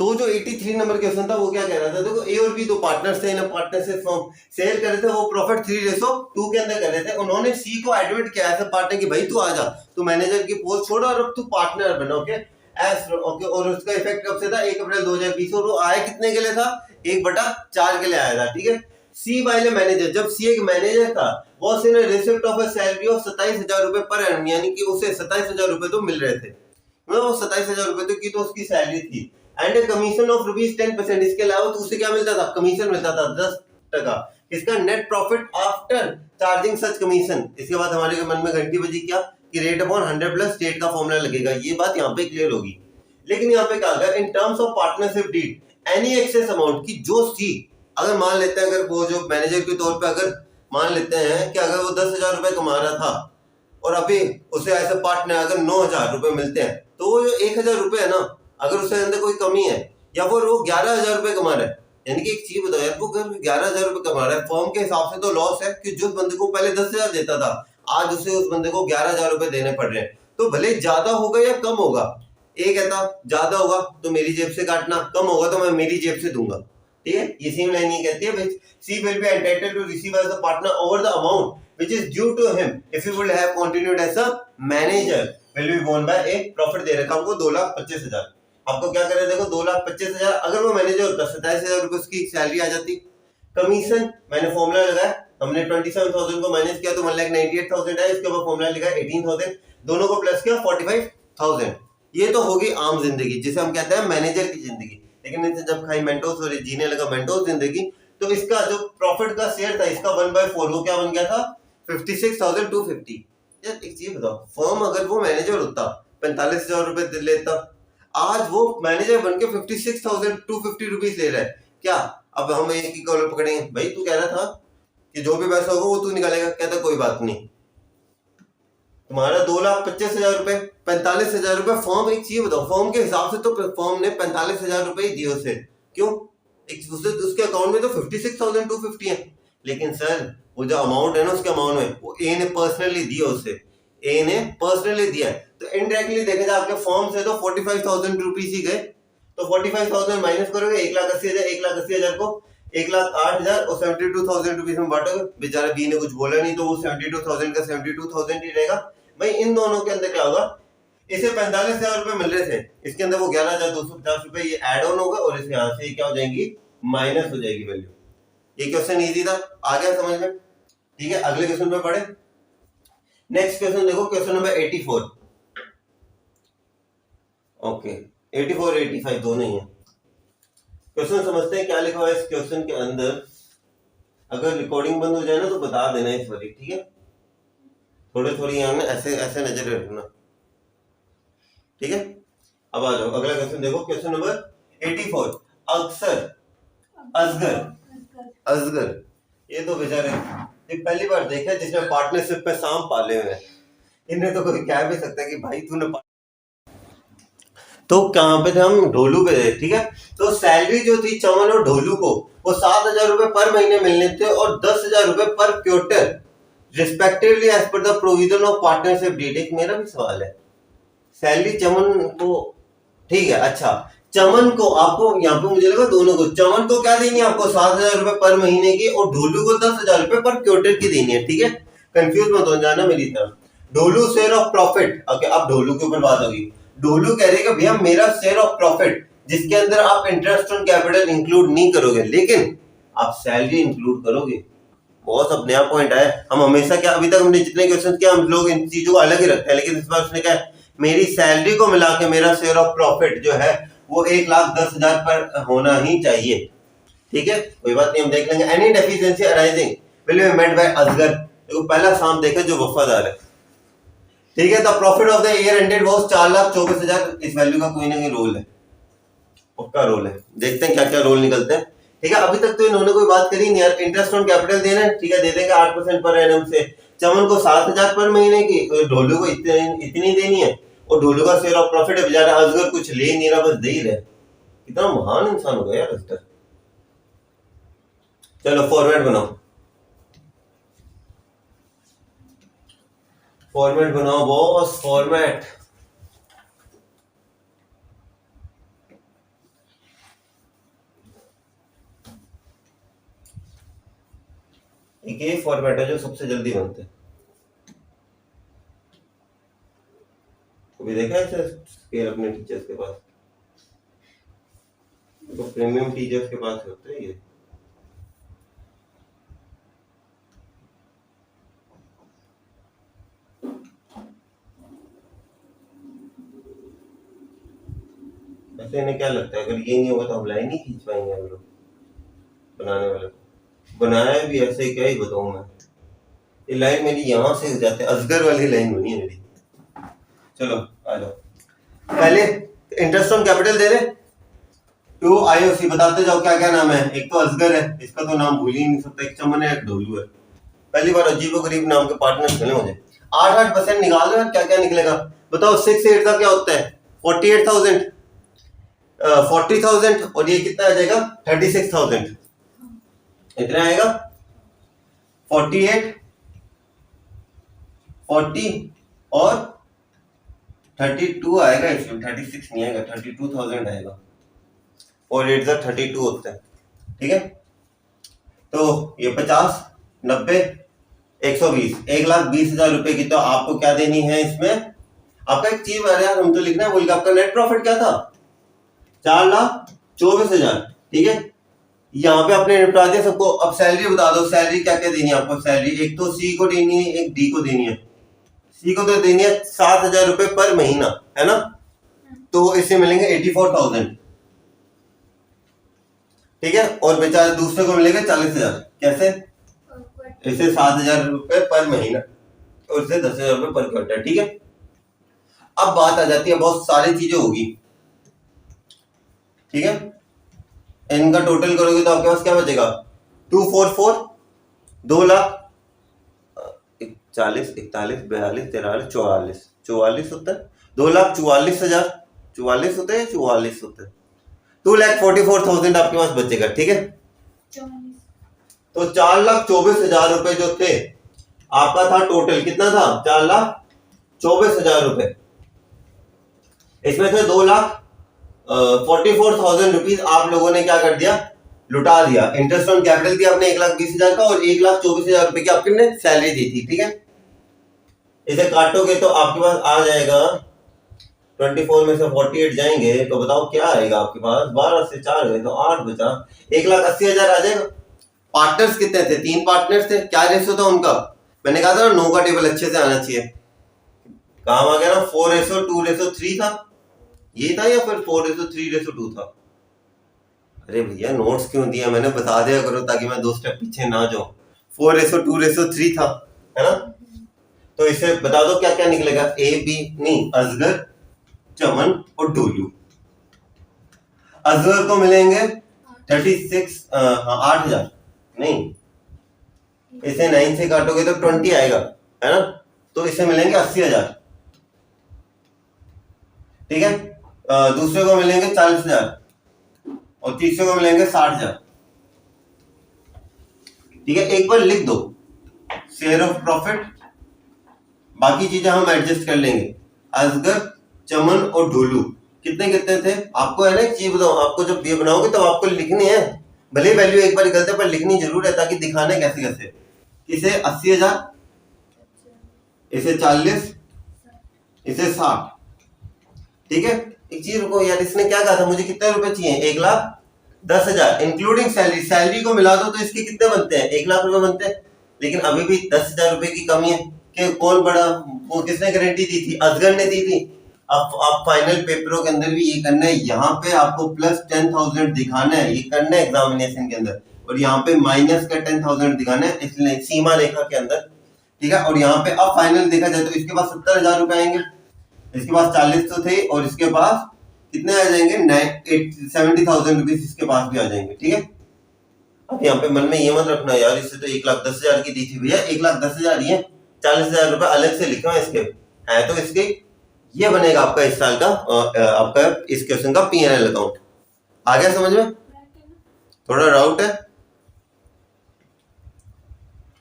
तो जो 83 number question था वो क्या कह रहा था, देखो ए और बी दो पार्टनर्स थे, इन पार्टनरशिप फर्म सेल कर रहे थे, वो प्रॉफिट 3:2 के अंदर कर रहे थे। उन्होंने सी को एडमिट किया एज पार्टनर कि भाई तू आ जा, तू मैनेजर की पोस्ट छोड़ और अब तू पार्टनर बनो। ओके एज ओके, और उसका इफेक्ट कब से था, 1 अप्रैल 2020, और वो आया कितने के लिए था, 1/4 के लिए आया था। ठीक है, सी वाले मैनेजर, जब सी एक मैनेजर था, was in receipt of a salary of 27,000 रुपए पर एनम, यानी कि उसे 27,000 रुपए तो मिल रहे थे, मतलब वो 27,000 रुपए तो की तो उसकी सैलरी थी। एंड कमीशन ऑफ ₹10%, इसके अलावा तो उसे क्या मिलता था, कमीशन मिलता था 10%। इसका नेट प्रॉफिट आफ्टर चार्जिंग सच कमीशन। इसके बाद हमारे मन में घंटी बजी क्या, कि रेट अपॉन 100 प्लस स्टेट का फॉर्मूला लगेगा, ये बात यहाँ पे क्लियर होगी। लेकिन यहाँ पे क्या होगा, in terms of partnership deed any excess amount की, जो सी अगर मान लेते हैं, अगर वो जो मैनेजर के तौर पे अगर मान लेते हैं कि अगर वो 10,000 रुपए कमा रहा था और अभी उसे ऐसे पार्टनर अगर 9,000 रुपए मिलते हैं, तो वो जो 1,000 रुपए है ना, अगर उसके अंदर कोई कमी है या वो 11,000 रुपए कमा रहा है, यानी कि एक चीज बताओ यार, वो अगर 11,000 रुपए कमा रहा है, फर्म के हिसाब से तो लॉस है कि जो बंदे को पहले 10,000 देता था, आज उसे उस बंदे को 11,000 रुपए देने पड़ रहे हैं। तो भले ज्यादा होगा या कम होगा, एक कहता ज्यादा होगा तो मेरी जेब से काटना, कम होगा तो मैं मेरी जेब से दूंगा। ठीक है, ये सेम लाइन ये कहती है, which C will be entitled to receive as a partner over the amount which is due to him if he would have continued as a manager will be borne by a profit। दे रखा हमको 2,25,000, आपको क्या करे, देखो 2,25,000 अगर वो manager होता 27,000 रुपए उसकी सैलरी आ जाती। कमीशन मैंने फॉर्मूला लगाया, हमने 27,000 को माइनस किया तो 1,98,000 है, इसके ऊपर फॉर्मूला लिखा 18,000, दोनों को प्लस किया 45,000। ये तो होगी आम जिंदगी, जिसे हम कहते हैं मैनेजर की जिंदगी। लेकिन इसे जब खाई मेंटोस और जीने लगा मेंटोस जिंदगी, तो इसका जो प्रॉफिट का शेयर था इसका 1/4 वो क्या बन गया था, 56,250। यार एक चीज बताओ, फर्म अगर वो मैनेजर होता 45,000 रुपए लेता, आज वो मैनेजर बन के 56,250 रुपीज ले रहा है, क्या अब हम एक ही कॉलर पकड़ेंगे, भाई तू कह रहा था कि जो भी पैसा होगा वो तू निकालेगा, कहता कोई बात नहीं, तुम्हारा 2,25,000 रुपए, 45,000 रुपए फॉर्म, एक चीज बताओ, फॉर्म के हिसाब से तो फॉर्म ने 45,000 रुपए ही दिए उसे, क्यों, उसके अकाउंट में तो 56,250 है। लेकिन सर वो जो अमाउंट है ना, उसके अमाउंट में वो ए ने पर्सनली दिया, उसे ए ने पर्सनली दिया है, तो इनडायरेक्टली देखा जाए आपके फॉर्म से तो 45,000 रुपीज ही गए। तो 45,000 माइनस करोगे 1,80,000, 1,80,000 को 1,08,000 और 72,000 रुपीज में बांटोगे, बेचारा बी ने कुछ बोला नहीं तो वो 72,000 का 72,000 ही रहेगा। भाई इन दोनों के अंदर क्या होगा, इसे 45,000 रुपए मिल रहे थे, इसके अंदर वो 11,250 रुपए ये ऐड ऑन होगा और इसे यहाँ से क्या हो जाएंगी, माइनस हो जाएगी वैल्यू। ये क्वेश्चन इजी था, आ गया समझ में। ठीक है, अगले क्वेश्चन पे पढ़े। नेक्स्ट क्वेश्चन देखो, क्वेश्चन नंबर 84। ओके 84 85 दोनों ही है। क्वेश्चन समझते हैं क्या लिखा हुआ है इस क्वेश्चन के अंदर। अगर रिकॉर्डिंग बंद हो जाए ना तो बता देना इस बार, ठीक है, थोड़ी यहाँ में ऐसे ऐसे नजर रखना, ठीक है। अब आ जाओ अगला क्वेश्चन देखो, क्वेश्चन नंबर 84। अक्सर असगर असगर, ये तो बेचारे ये पहली बार देखा जिसने पार्टनरशिप पे सांप पाले हुए हैं, इन्हें तो कोई कह भी सकता है कि भाई तूने तो कहां पे थे हम, ढोलू पे थे। ठीक है, तो सैलरी जो थी चमन और ढोलू को वो 7,000 रुपए पर महीने मिलने थे और 10,000 रुपए पर quarter respectively as per the provision of partnership deed. एक मेरा भी सवाल है, सैलरी चमन को, ठीक है, अच्छा चमन को आपको यहाँ पे मुझे लगा दोनों को, चमन को क्या देनी है आपको 7,000 रुपए पर महीने की और ढोलू को 10,000 रुपए पर क्वार्टर की देनी है। ठीक है, कंफ्यूज मत हो जाना मेरी तरफ। Dholu share of profit, okay अब ढोलू के ऊपर बात होगी। ढोलू कह रहे भैया मेरा शेयर ऑफ प्रॉफिट जिसके अंदर आप इंटरेस्ट ऑन कैपिटल इंक्लूड नहीं करोगे लेकिन आप सैलरी इंक्लूड करोगे। बहुत अब नया पॉइंट है, हम हमेशा क्या, अभी तक हमने जितने क्वेश्चन किया हम लोग इन चीजों को अलग ही रखते हैं, लेकिन इस बार उसने कहा मेरी सैलरी को मिला के मेरा शेयर ऑफ प्रॉफिट जो है वो 1,10,000 पर होना ही चाहिए। ठीक है, कोई बात नहीं, हम देख लेंगे। Any deficiency arising will be met by Asgar. देखो पहला साम देखा जो वफादार है। ठीक है, the profit of the year ended was 4,24,000। इस वैल्यू का कोई ना कोई रोल है, पक्का रोल है, देखते हैं क्या क्या रोल निकलते हैं। ठीक है, अभी तक तो इन्होंने कोई बात करी नहीं यार। इंटरेस्ट ऑन कैपिटल देना है, ठीक है, दे देंगे 8% पर एनम से। चमन को 7,000 पर महीने की, ढोलू को इतनी देनी है और ढोलू का शेयर ऑफ प्रॉफिट है, बेचारा असगर कुछ ले ही नहीं रहा, बस दे ही रहे। कितना महान इंसान हो गया यार असगर। चलो फॉर्मेट बनाओ, फॉर्मेट बनाओ बॉस, फॉर्मेट। एक ये फॉर्मेट है जो सबसे जल्दी बनते हैं। कभी देखा है ऐसे स्केल अपने टीचर्स के पास? तो प्रीमियम टीचर्स के पास होते हैं ये। वैसे इन्हें क्या लगता है, अगर ये नहीं होगा तो हम लाइन नहीं खींच पाएंगे हम लोग बनाने वाले को। बनाया भी ऐसे ही, क्या ही बताऊं मैं। ये लाइन मेरी यहाँ से हो जाते, असगर वाली लाइन बनी है मेरी। चलो आ जाओ, पहले इंटरेस्ट ऑन कैपिटल दे रहे टू आईओसी, बताते जाओ क्या क्या नाम है। एक तो असगर है, इसका तो नाम भूल ही नहीं सकता, एक चमन है, एक ढोलू है। पहली बार अजीबो गरीब नाम के पार्टनर्स मिले मुझे। 8% निकाल दो यार, क्या क्या निकलेगा बताओ। 6 8 का क्या होता है? 48,000, 40,000, और ये कितना आ जाएगा? 36,000। इतना आएगा 48, 40 और 32 आएगा इसमें, 36 नहीं आएगा, 32,000 आएगा। और 8 32 होता है, ठीक है। तो ये 50, 90, 120, 1,20,000 रुपए की तो आपको क्या देनी है इसमें। आपका एक चीज यार हम तो लिखना है बोल के, आपका नेट प्रॉफिट क्या था? 4,24,000, ठीक है। यहाँ पे आपने निपटा दिया सबको। अब सैलरी बता दो, सैलरी क्या क्या देनी है आपको। सैलरी एक तो सी को देनी है, एक डी को देनी है। सी को तो देनी है 7,000 रुपए पर महीना, है ना। तो इससे मिलेंगे 84,000, ठीक है। और बेचारे दूसरे को मिलेगा 40,000। कैसे? इसे 7,000 रुपए पर महीना और इसे 10,000 रुपए पर क्वार्टर, ठीक है। अब बात आ जाती है, बहुत सारी चीजें होगी, ठीक है। इनका टोटल करोगे तो आपके पास क्या बचेगा? 244, 2,00,000, 40, 41, 42, 43, 44, 44 होता है। 2,44,000, 44 होता है, 44 होता है। 2,44,000 आपके पास बचेगा, ठीक है। तो 4,24,000 रुपए जो थे आपका था, टोटल कितना था? 4,24,000 रुपए। इसमें से 2,44,000 रुपीज आप लोगों ने क्या कर दिया? लुटा दिया। इंटरेस्ट ऑन कैपिटल दिया आपने 1,20,000 का, और 1,24,000 रुपए की आपने सैलरी दी थी, ठीक है। इसे काटोगे तो आपके पास आ जाएगा 24 में से 48 जाएंगे तो बताओ क्या आएगा आपके पास। 12 से 4 गए तो 8 बचा, 1,80,000 आ जाएगा। पार्टनर्स कितने थे? 3 पार्टनर्स थे। क्या रेशो था उनका? मैंने कहा था ना 9 का टेबल अच्छे से आना चाहिए। काम आ गया ना, 4:2:3 था ये था, या फिर 4:3:2 था? अरे भैया नोट्स क्यों दिया मैंने, बता दिया करो ताकि मैं 2 स्टेप पीछे ना जाऊं। 4:2:3 था, है ना। तो इसे बता दो क्या क्या निकलेगा। ए बी नहीं, असगर, चमन और डोलू। असगर को मिलेंगे 36, 8,000 नहीं, इसे 9 से काटोगे तो 20 आएगा, है ना। तो इसे मिलेंगे 80,000, ठीक है। दूसरे को मिलेंगे 40,000 और तीसरे को मिलेंगे 60,000, ठीक है। एक बार लिख दो शेयर ऑफ प्रॉफिट, बाकी चीजें हम एडजस्ट कर लेंगे। असगर, चमन और ढोलू कितने कितने थे आपको, है ना। एक चीज बताओ, आपको जब ये बनाओगे तो आपको लिखनी है, भले वैल्यू एक बार गलत है पर लिखनी जरूर है, ताकि दिखाने कैसे कैसे। इसे 80,000, इसे 40, इसे 60, ठीक है। एक चीज रुको यार, इसने क्या कहा था मुझे कितने रुपए चाहिए? 1,10,000 इंक्लूडिंग सैलरी। सैलरी को मिला दो तो इसके कितने बनते हैं? 1,00,000 रुपए बनते हैं। लेकिन अभी भी 10,000 रुपए की कमी है कि कौन बड़ा, वो किसने गारंटी दी थी? असगर ने दी थी। अब आप फाइनल पेपरों के अंदर भी ये करना है, यहाँ पे आपको प्लस 10,000 दिखाना है, ये करना है एग्जामिनेशन के अंदर। और यहाँ पे माइनस का 10,000 दिखाना है, इसलिए सीमा रेखा के अंदर, ठीक है। और यहाँ पे अब फाइनल देखा जाए तो इसके पास 70,000 रुपए आएंगे, इसके पास 40 तो थे, और इसके पास कितने आ जाएंगे? 70,000 रुपीज इसके पास भी आ जाएंगे, ठीक है। अब यहाँ पे मन में ये मत रखना यार इससे तो 1,10,000 की दी थी। भैया 1,10,000 ही है, 40,000 रुपए अलग से लिखा है इसके, है तो इसके। ये बनेगा आपका इस साल का आपका इस क्वेश्चन का P&L अकाउंट। आ गया समझ में? थोड़ा डाउट है?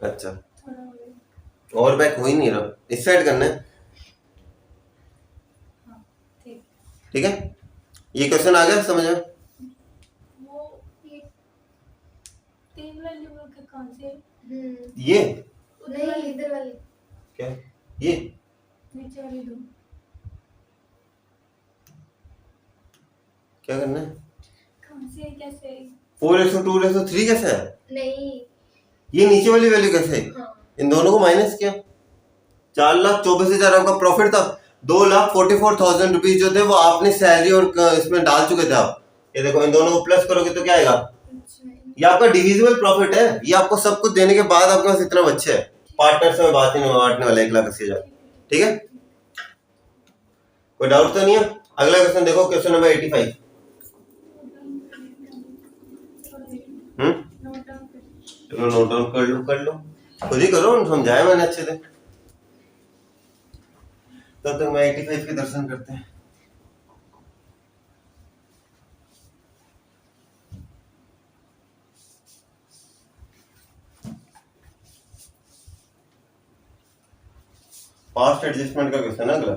अच्छा, और बैक हो ही नहीं रहा, इस साइड करना है, ठीक है। ये क्वेश्चन आ गया समझ में? ये नहीं, इधर वाली, क्या ये नीचे वाली दो। क्या करना है? कहाँ से कैसे? 4:2:3 कैसे है? नहीं, ये नीचे वाली वैल्यू कैसे है? हाँ, इन दोनों को माइनस किया, 4,24,000 आपका प्रॉफिट था। 2,44,000 रुपीज जो थे वो आपने सैलरी और इसमें डाल चुके थे आप। ये देखो, इन दोनों को प्लस करोगे तो क्या आएगा? ये आपका डिविजिबल प्रॉफिट है। ये आपको सब कुछ देने के बाद आपके पास इतना बच्चे है। पार्टनर से मैं बात ही नहीं बांटने वाला 1,80,000। ठीक है, कोई डाउट तो नहीं है? अगला क्वेश्चन देखो, क्वेश्चन नंबर 85। चलो नोट डाउन कर लो, खुद ही करो, समझाया मैंने अच्छे से। तब तक मैं 85 के दर्शन करते हैं। पास्ट एडजस्टमेंट का क्वेश्चन है अगला।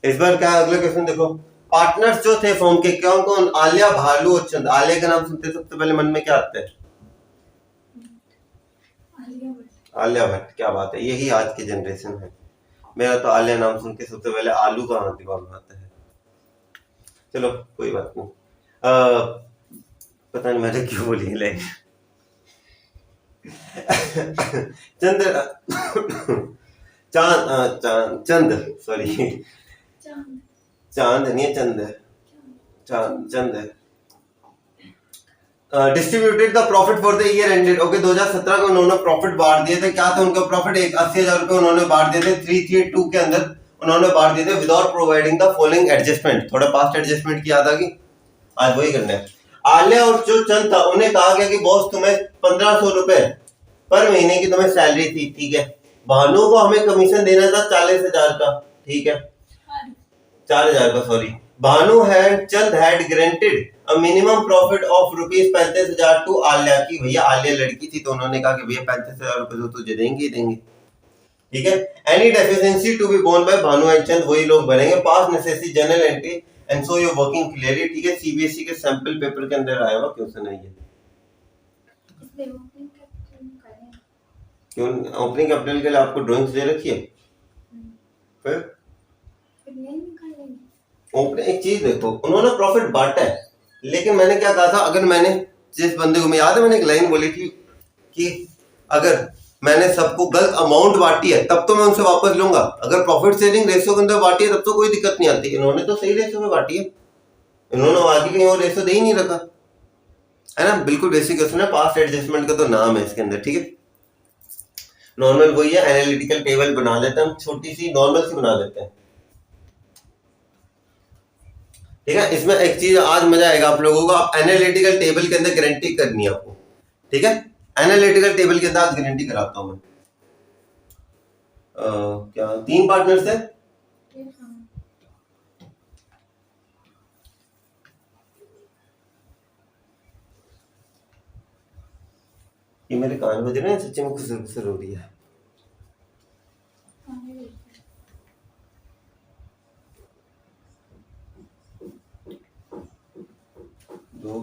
इस बार क्या अगला क्वेश्चन देखो, पार्टनर्स जो थे फॉर्म के कौन कौन? आलिया, भालू और चंद। आलिया का नाम सुनते सबसे पहले मन में क्या आता है? आलिया भट्ट। क्या बात है, यही आज की जनरेशन है। मेरा तो आलिया नाम सुन के सबसे पहले आलू का दिमाग में आता है। चलो कोई बात नहीं। पता नहीं मैंने क्यों बोली ले चंद चंद सॉरी, चांद नहीं है, चंद है, चंद है। Distributed the profit for the year ended. Okay, 2017 को उन्होंने प्रॉफिट बांट दिए थे। क्या था उनका प्रॉफिट? 80,000 रुपए उन्होंने बांट दिए थे। 332 के अंदर उन्होंने बांट दिए थे without providing the following adjustment. थोड़ा पास्ट एडजस्टमेंट की याद आ गई, आज वही करना है। आलिया और जो चंद था उन्हें कहा गया कि बॉस तुम्हें 1,500 रुपए पर महीने की तुम्हें सैलरी थी, ठीक है। भानु को हमें कमीशन देना था 40,000 का, ठीक है, 4,000 का, sorry. Bhanu had Chand had granted a minimum profit of ₹35,000 to Aliya. की भैया आलिया लड़की थी तो उन्होंने कहा कि भैया 35,000 रुपए तो तुझे देंगे ही देंगे, ठीक है। Any deficiency to be borne by Bhanu and Chand, वही लोग भरेंगे। Pass necessity journal entry and so your working clearly, ठीक है। सीबीएसई के सैंपल पेपर के अंदर आया हुआ क्वेश्चन है ये। क्यों ओपनिंग कैपिटल के लिए आपको ड्राइंग्स दे रखी है? फिर ओपनिंग एक चीज देखो, उन्होंने प्रॉफिट बांटा है, लेकिन मैंने क्या कहा था, अगर मैंने जिस बंदे को, मैं याद है मैंने एक लाइन बोली थी कि अगर मैंने सबको गलत अमाउंट बांटी है तब तो मैं उनसे वापस लूंगा। अगर प्रॉफिट शेयरिंग रेशियो के अंदर बांटी है तब तो कोई दिक्कत नहीं आती। इन्होंने तो सही रेशियो में बांटी है, इन्होंने आगे कहीं और रेशियो दे ही नहीं रखा है ना। बिल्कुल बेसिक क्वेश्चन है, पास्ट एडजस्टमेंट का तो नाम है इसके अंदर, ठीक है। नॉर्मल वही है, एनालिटिकल टेबल बना लेते हैं हम, छोटी सी नॉर्मल सी बना लेते हैं, ठीक है। इसमें एक चीज आज मजा आएगा आप लोगों को, आप एनालिटिकल टेबल के अंदर गारंटी करनी है आपको, ठीक है। एनालिटिकल टेबल के अंदर आज गारंटी कराता हूं मैं। क्या 3 पार्टनर्स है? ये मेरे कान बज रहे हैं, सच्ची में खुसर खुसर हो रही है। दो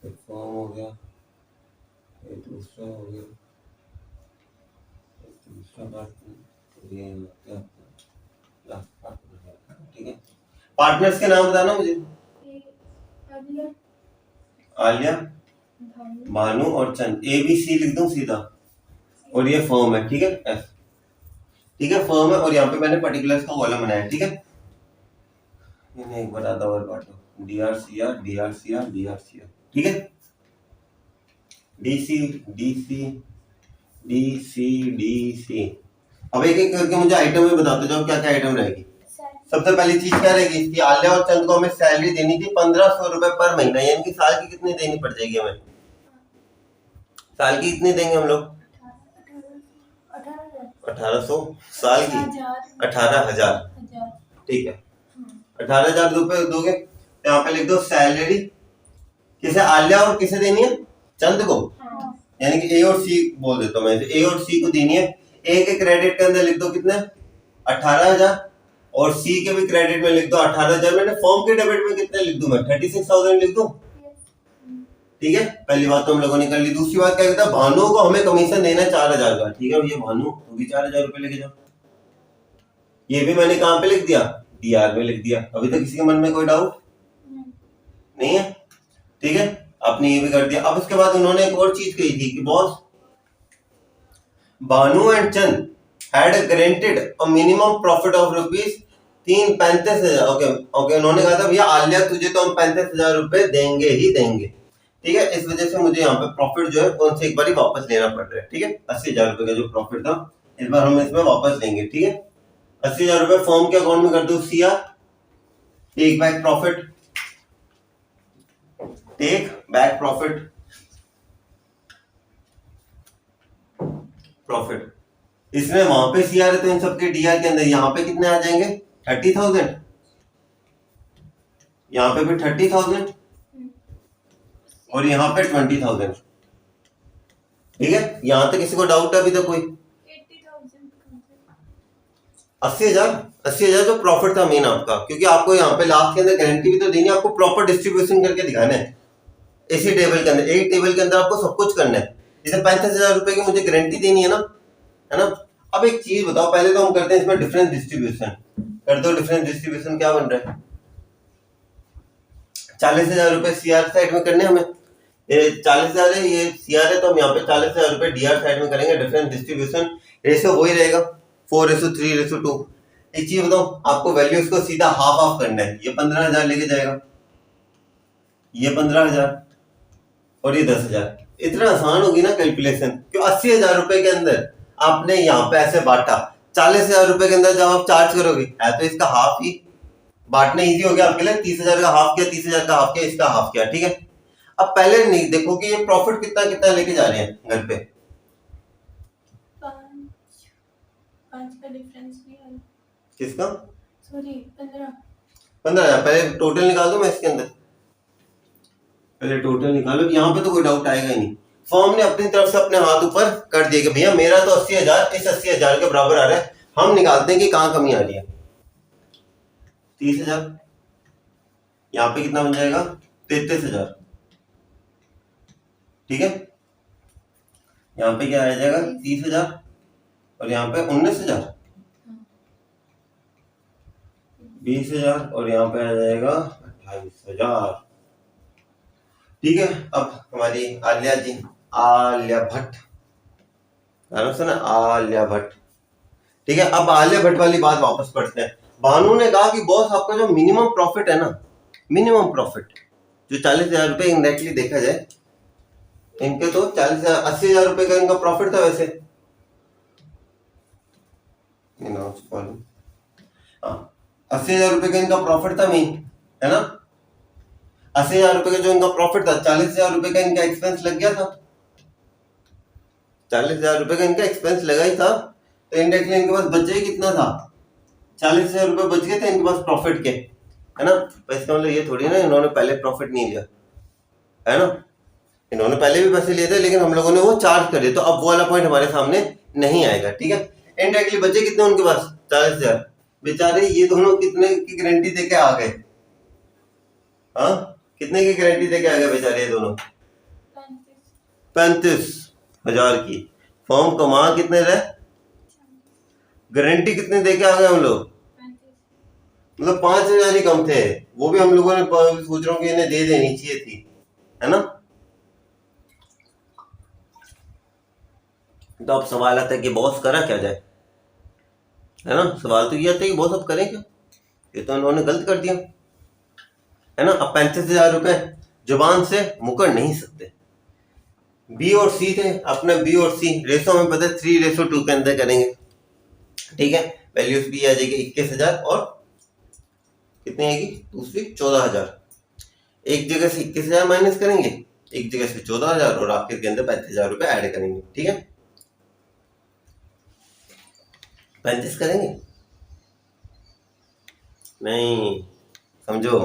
एक फॉर्म हो गया, एक दूसरा हो गया, एक दूसरा पार्टनर, ये क्या लास्ट पार्टनर, ठीक है। पार्टनर्स के नाम बताना मुझे। आलिया, भानु और चंद। ABC लिख दूं सीधा, और ये फर्म है, ठीक है, F, ठीक है, फर्म है। और यहाँ पे मैंने पर्टिकुलर्स का कॉलम बनाया, ठीक है। इन्हें एक बार आधा और बांटो, DRCR DRCR DRCR, ठीक है। DC DC DC DC। अब एक एक करके मुझे आइटम में बताते जाओ क्या क्या आइटम रहेगी। सबसे पहली चीज क्या रहेगी इसकी, आलिया और चंद को हमें सैलरी देनी थी 1,500 रुपए पर महीना, यानी कि साल की कितनी देनी पड़ जाएगी हमें? साल की कितनी देंगे हम लोग? 1,800 साल की 18,000, ठीक है। 18,000 रुपए दोगे, यहाँ पे लिख दो सैलरी। किसे? आलिया और किसे देनी है? चंद को, यानी कि A और C बोल देता हूँ मैं, A और C को देनी है। A के क्रेडिट के अंदर लिख दो कितने? 18,000, और सी के भी क्रेडिट में लिख दो 18,000। मैंने फॉर्म के डेबिट में कितने लिख दूं मैं? 36,000 लिख दूं। ठीक है, पहली बात तो हम लोगों ने कर ली। दूसरी बात क्या कहता है, भानु को हमें कमीशन देना है 4,000 का। ठीक है भैया, भानु तो भी 4,000 रुपए लेके जाओ। ये भी मैंने कहां पे लिख दिया? डीआर में लिख दिया। अभी तक किसी के मन में कोई डाउट नहीं है? ठीक है, आपने ये भी कर दिया। अब उसके बाद उन्होंने एक और चीज कही थी कि boss, Bhanu and Chand had granted a minimum profit of rupees 35,000। Okay, उन्होंने कहा था भैया आलिया तुझे तो हम 35,000 रुपए देंगे ही देंगे। ठीक है, इस वजह से मुझे यहाँ पे प्रॉफिट जो है उनसे एक बार वापस लेना पड़ रहा है। ठीक है, 80,000 रुपए का जो प्रॉफिट था इस बार हम इसमें वापस लेंगे। ठीक है, 80,000 रुपए फॉर्म के अकाउंट में कर दो CR, take back profit, take back profit, profit. इसमें वहां पे सीआर है तो इन सबके डीआर के अंदर यहाँ पे कितने आ जाएंगे? 30,000। यहाँ पे भी 30,000 और यहाँ पे 20,000। ठीक है, यहां तक किसी को डाउट है अभी तक कोई? 80,000 जो प्रॉफिट था मेन आपका, क्योंकि आपको यहाँ पे लास्ट के अंदर गारंटी भी तो देनी है, आपको प्रॉपर डिस्ट्रीब्यूशन करके दिखाना है इसी टेबल के अंदर। एक टेबल के अंदर आपको सब कुछ करना है। जैसे 35,000 रुपए की मुझे गारंटी देनी है ना। अब एक चीज बताओ, पहले तो हम करते हैं इसमें डिफरेंस डिस्ट्रीब्यूशन। कर दो डिफरेंस डिस्ट्रीब्यूशन, क्या बन रहा है? 40,000 रुपए सीआर साइड में करने हमें। ये 40,000 है, ये सीआर है, तो हम यहाँ पे 40,000 रुपए डीआर साइड में करेंगे। डिफरेंस डिस्ट्रीब्यूशन रेशियो वही रहेगा 4:3:2। एक चीज बताओ, आपको वैल्यूज को सीधा हाफ हाफ करना है। ये 15,000 लेके जाएगा, ये 15,000 और ये 10,000। इतना आसान होगी ना कैलकुलेशन, क्यों? 80,000 रुपए के अंदर आपने यहाँ पे ऐसे बांटा। 40,000 रुपए के अंदर जब आप चार्ज करोगे है तो इसका हाफ ही बांटना इजी हो गया आपके लिए। 30,000 का हाफ किया, 30,000 का हाफ किया, इसका हाफ किया। ठीक है, अब पहले नहीं देखो कि ये प्रॉफिट कितना कितना लेके जा रहे हैं घर पे। 5 का डिफरेंस भी है। किसका? सॉरी 15,000। पहले टोटल निकाल दो मैं इसके अंदर, पहले टोटल निकालो। यहाँ पे तो कोई डाउट आएगा ही नहीं। फॉर्म ने अपनी तरफ से अपने हाथ ऊपर कर दिए कि भैया मेरा तो 80,000 इस 80,000 के बराबर आ रहा है। हम निकालते हैं कि कहाँ कमी आ रही है। 30,000 यहाँ पे कितना बन जाएगा? 33,000। ठीक है, यहाँ पे क्या आ जाएगा? 30,000 और यहाँ पे 19,000, 20,000 और यहाँ पे आ जाएगा 28,000। ठीक है, अब हमारी आलिया जी, आलिया भट्ट, सुना? आलिया भट्ट। ठीक है, अब आलिया भट्ट वाली बात वापस पढ़ते हैं। भानु ने कहा कि बॉस आपका जो मिनिमम प्रॉफिट है ना, मिनिमम प्रॉफिट जो 40,000 रुपए इंडायरेक्टली देखा जाए, इनके तो 80,000 रुपए का इनका प्रॉफिट था वैसे। 80,000 रुपए का इनका प्रॉफिट था मेन, है ना? 80,000 रुपए का जो इनका प्रॉफिट था, 40,000 रुपए का इनका एक्सपेंस लग गया था। 40,000 रुपए का इनका एक्सपेंस लगा ही था, तो इंडायरेक्टली इनके पास बचा ही कितना था? 40,000 रुपए बच गए थे इनके पास प्रॉफिट के, है ना? तो इसका मतलब ये थोड़ी ना इन्होंने पहले प्रॉफिट नहीं लिया, है ना? इन्होंने पहले भी पैसे लिए थे, लेकिन हम लोगों ने वो चार्ज कर दिया, तो अब वो वाला पॉइंट हमारे सामने नहीं आएगा। ठीक है, इंडायरेक्टली बचे कितने उनके पास? 40,000। बेचारे ये दोनों कितने की गारंटी देके आ गए? हाँ, कितने की गारंटी देके आ गए बेचारे ये दोनों? 35,000 की। फॉर्म कमा कितने रहे? गारंटी कितने देके आ गए हम लोग? मतलब 5,000 ही कम थे। वो भी हम लोगों ने सोच रहा हूँ कि इन्हें दे देनी चाहिए थी, है ना? तो अब सवाल आता है कि बॉस करा क्या जाए, है ना? सवाल तो ये आता है कि बॉस अब करें क्या? ये तो उन्होंने गलत कर दिया, है ना? अब 35,000 रुपए जुबान से मुकर नहीं सकते। बी और सी थे अपने, बी और सी रेशो में पता है 3:2 के अंदर करेंगे। ठीक है, वैल्यूज भी आ जाएगी 21,000 और कितनी आएगी दूसरी? 14,000। एक जगह से 21,000 माइनस करेंगे, एक जगह से 14,000 और आखिर के अंदर 35,000 रुपए ऐड करेंगे। ठीक है, 35 करेंगे नहीं, समझो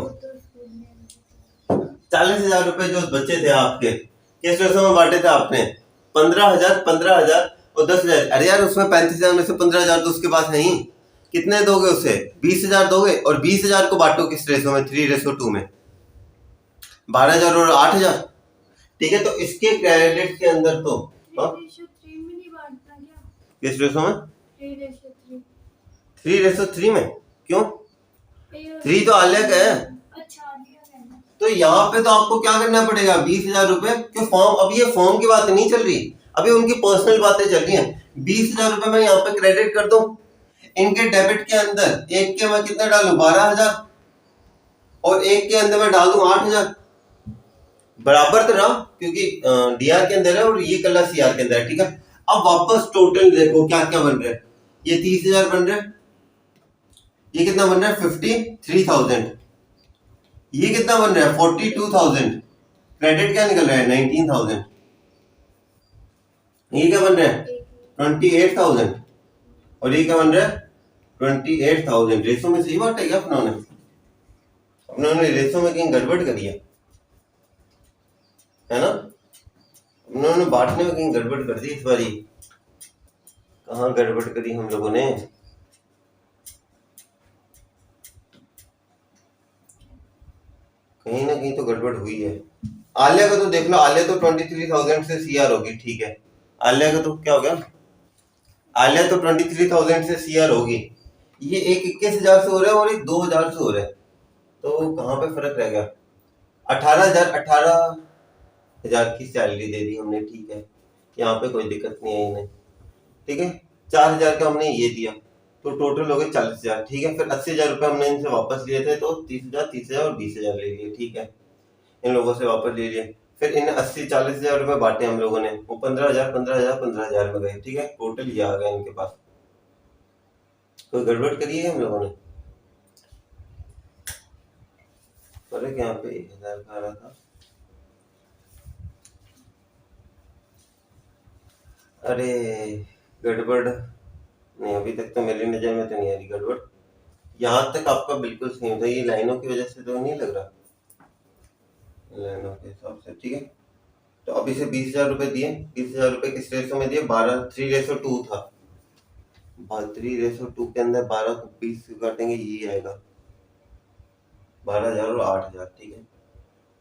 40,000 रुपए जो बचे थे आपके, किस रेशो में बांटे थे आपने? 15,000 15,000 और 10,000। अरे यार उसमें 35,000 में से 15,000 तो उसके पास नहीं, कितने दोगे उसे? 20,000 दोगे और 20,000 को बांटो किस रेशो में? 3:2 में, 12,000 और 8,000। ठीक है, तो इसके क्रेडिट के अंदर तो 3:3 में नहीं बांटना क्या? किस रेशो में? 3:3। 3:3 में क्यों? ए और 3 तो अलग है। अच्छा दिया मैंने। तो यहाँ पे तो आपको क्या करना पड़ेगा? 20,000 रुपए क्यों? फॉर्म, अब ये फॉर्म की बात नहीं चल रही, अभी उनकी पर्सनल बातें चल रही हैं। 20,000 रुपए मैं यहाँ पे क्रेडिट कर दूं, इनके डेबिट के अंदर एक के मैं कितना डालूं? 12,000 और एक के अंदर मैं डाल दूं 8,000, बराबर तो रहा क्योंकि डीआर के अंदर है और ये कला सीआर के अंदर है। ठीक है, अब वापस टोटल देखो क्या क्या बन रहा है। ये 30,000 बन रहा है, ये कितना बन रहा है? 53,000। ये कितना बन रहा है? 42,000। क्रेडिट क्या निकल रहा है? 19,000। ये क्या बन रहा है? 28,000। और ये क्या बन रहा है? 28,000। रेशो में सही बात है क्या अपनों ने रेशो में कहीं गड़बड़ करी है ना? उन्होंने बांटने में कहीं गड़बड़ कर दी इस बारी। कहाँ गड़बड़ करी हम लोगों ने? कहीं ना कहीं तो गड़बड़ हुई है। आलिया का तो देख लो, आलिया तो 23,000 से सीआर होगी। ठीक है, आलिया का तो क्या हो गया? आलिया तो 23,000 से सीआर होगी। ये एक 21,000 से हो रहा है और एक 2,000 से हो रहा है, तो कहाँ पे फर्क रह गया? 18,000 की सैलरी दे दी हमने। ठीक है, यहाँ पे कोई दिक्कत नहीं है इन्हें। ठीक है, 4,000 का हमने ये दिया, तो टोटल हो गए 40,000। ठीक है, फिर 80,000 रुपए हमने इनसे वापस लिए थे, तो 30,000, 30,000 और 20,000 ले लिए। ठीक है, इन लोगों से वापस ले लिए। फिर इन्हें 40,000 रुपए बांटे हम लोगों ने, वो 15,000 15,000 15,000 में गए। ठीक है, टोटल ये आ गया इनके पास। कोई गड़बड़ करी है हम लोगों ने? फर्क यहाँ पे 1,000 का आ रहा था। अरे गड़बड़ नहीं, अभी तक तो मेरी नजर में तो नहीं आ रही गड़बड़। यहाँ तक आपका बिल्कुल सही था, ये लाइनों की वजह से तो नहीं लग रहा, लाइनों के हिसाब से। ठीक है, तो अब इसे 20,000 रुपए दिए। 20,000 रुपए किस रेशो में दिए? 3:2 था। 3:2 के अंदर 12 को 20 से काटेंगे, ये आएगा 12,000 और 8,000। ठीक है,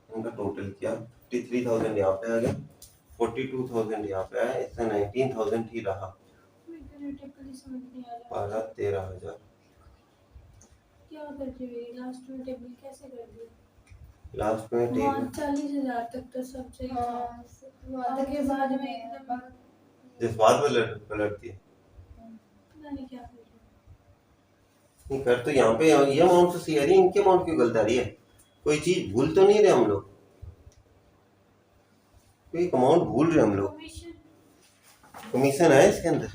इनका टोटल किया 53,000 यहाँ पे आ गया, 42,000 यहाँ पे आया, इससे 19,000 ही रहा। समझ नहीं आ रहा 13,000। क्या कर रही है लास्ट में? टेबल कैसे कर दी? लास्ट में टेबल 40,000 तक तो सब सही था, आगे बाद में एकदम जिस बात पे पलटती है, पता नहीं क्या कर रही नहीं कर। तो यहाँ पे ये अमाउंट तो सही आ रही है, इनके अमाउंट क्यों गलत आ रही है? कोई चीज भूल तो नहीं रहे हम लोग? कोई अमाउंट भूल रहे हम लोग? कमीशन है इसके अंदर?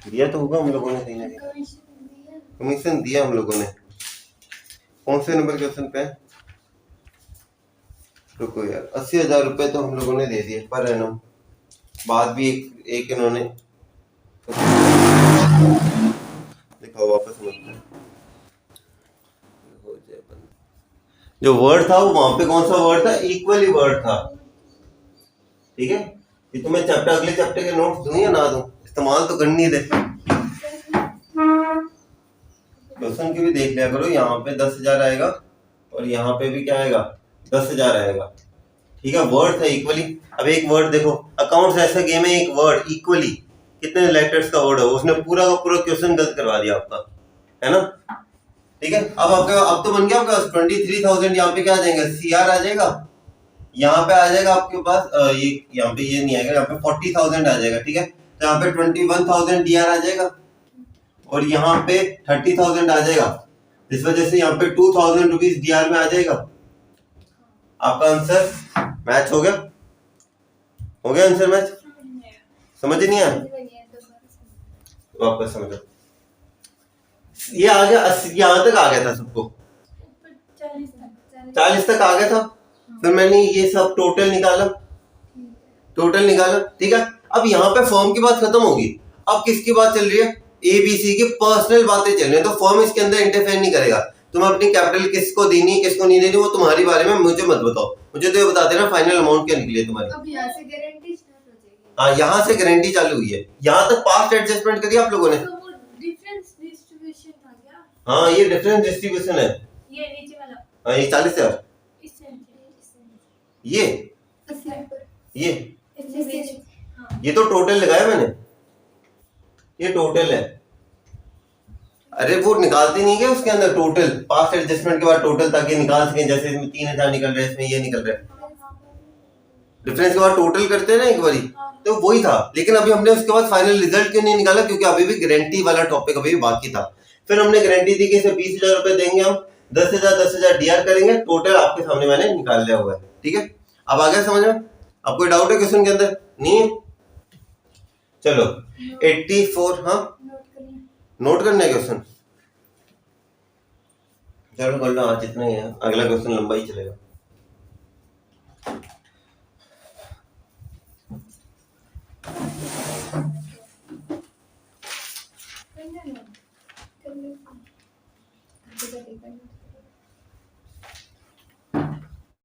दिया तो होगा हम लोगों ने कहीं ना कहीं, कमीशन दिया हम लोगों ने। कौन से नंबर क्वेश्चन पे? रुको यार, 80,000 रुपए तो हम लोगों ने दे दिए पर एनम। बाद भी एक इन्होंने दिखाओ वापस मत। जो वर्ड था वो वहां पे कौन सा वर्ड था? इक्वली वर्ड था। ठीक है, ये तुम्हें चैप्टर अगले चैप्टर के नोट्स दूं या ना दूं, इस्तेमाल तो करनी दे। क्वेश्चन की भी देख लिया करो। यहाँ पे 10,000 आएगा और यहाँ पे भी क्या आएगा? 10,000 आएगा। ठीक है, वर्ड था इक्वली। अब एक वर्ड देखो, अकाउंट्स ऐसा गेम है, एक वर्ड इक्वली कितने लेटर्स का वर्ड है, उसने पूरा का पूरा क्वेश्चन गलत करवा दिया आपका, है ना? ठीक है, अब आपका अब तो बन गया आपका 23,000। यहाँ पे क्या आ जाएगा? सीआर आ जाएगा। यहाँ पे आ जाएगा आपके पास ये, यहाँ पे ये नहीं आएगा, यहाँ पे 40,000 आ जाएगा। ठीक है, तो यहाँ पे 21,000 डीआर आ जाएगा और यहाँ पे 30,000 आ जाएगा। इस वजह से यहाँ पे 2,000 रुपीज डीआर में आ जाएगा। आपका आंसर मैच हो गया? हो गया आंसर मैच? समझ नहीं आया? वापस समझो। ये आ गया 80, यहाँ तक आ गया था सबको, 40 तक आ गया था। फिर मैंने ये सब टोटल निकाला, टोटल निकाला। ठीक है, अब यहाँ पे फॉर्म की बात खत्म होगी। अब किसकी बात चल रही है? एबीसी की पर्सनल बातें चल रही है, तो फॉर्म इसके अंदर इंटरफेयर नहीं करेगा। तुम अपनी कैपिटल किसको देनी किसको नहीं देनी वो तुम्हारी बारे में मुझे मत बताओ, मुझे तो ये बता देना फाइनल अमाउंट क्या निकली है तुम्हारी। अब यहाँ से गारंटी स्टार्ट हो जाएगी। हाँ, यहाँ से गारंटी चालू हुई है। यहाँ तक पास्ट एडजस्टमेंट करी आप लोगों ने? तो वो डिफरेंस डिस्ट्रीब्यूशन हाँ ये डिफरेंस डिस्ट्रीब्यूशन है। ये नीचे वाला हाँ ये 40,000, इससे ये ये इससे हाँ ये तो टोटल लगाया मैंने, ये टोटल है। अरे वो निकालते नहीं क्या उसके अंदर टोटल, पास्ट एडजस्टमेंट के बाद टोटल, ताकि निकाल सकें। जैसे इसमें 3,000 निकल रहा है, इसमें ये निकल रहा है, डिफरेंस के बाद टोटल करते हैं ना एक बारी, तो वही था। लेकिन अभी हमने उसके बाद फाइनल रिजल्ट क्यों नहीं निकाला, क्योंकि अभी भी गारंटी वाला टॉपिक अभी भी बाकी था। फिर हमने गारंटी दी कि इसे 20,000 रुपए देंगे हम, 10,000 डीआर करेंगे, टोटल आपके सामने मैंने निकाल लिया हुआ है। ठीक है, अब आ गया समझ में? अब कोई डाउट है क्वेश्चन के अंदर? नहीं है? चलो 84, हाँ नोट करना है क्वेश्चन, चलो कर लो आज इतना ही है, अगला क्वेश्चन लंबा ही चलेगा।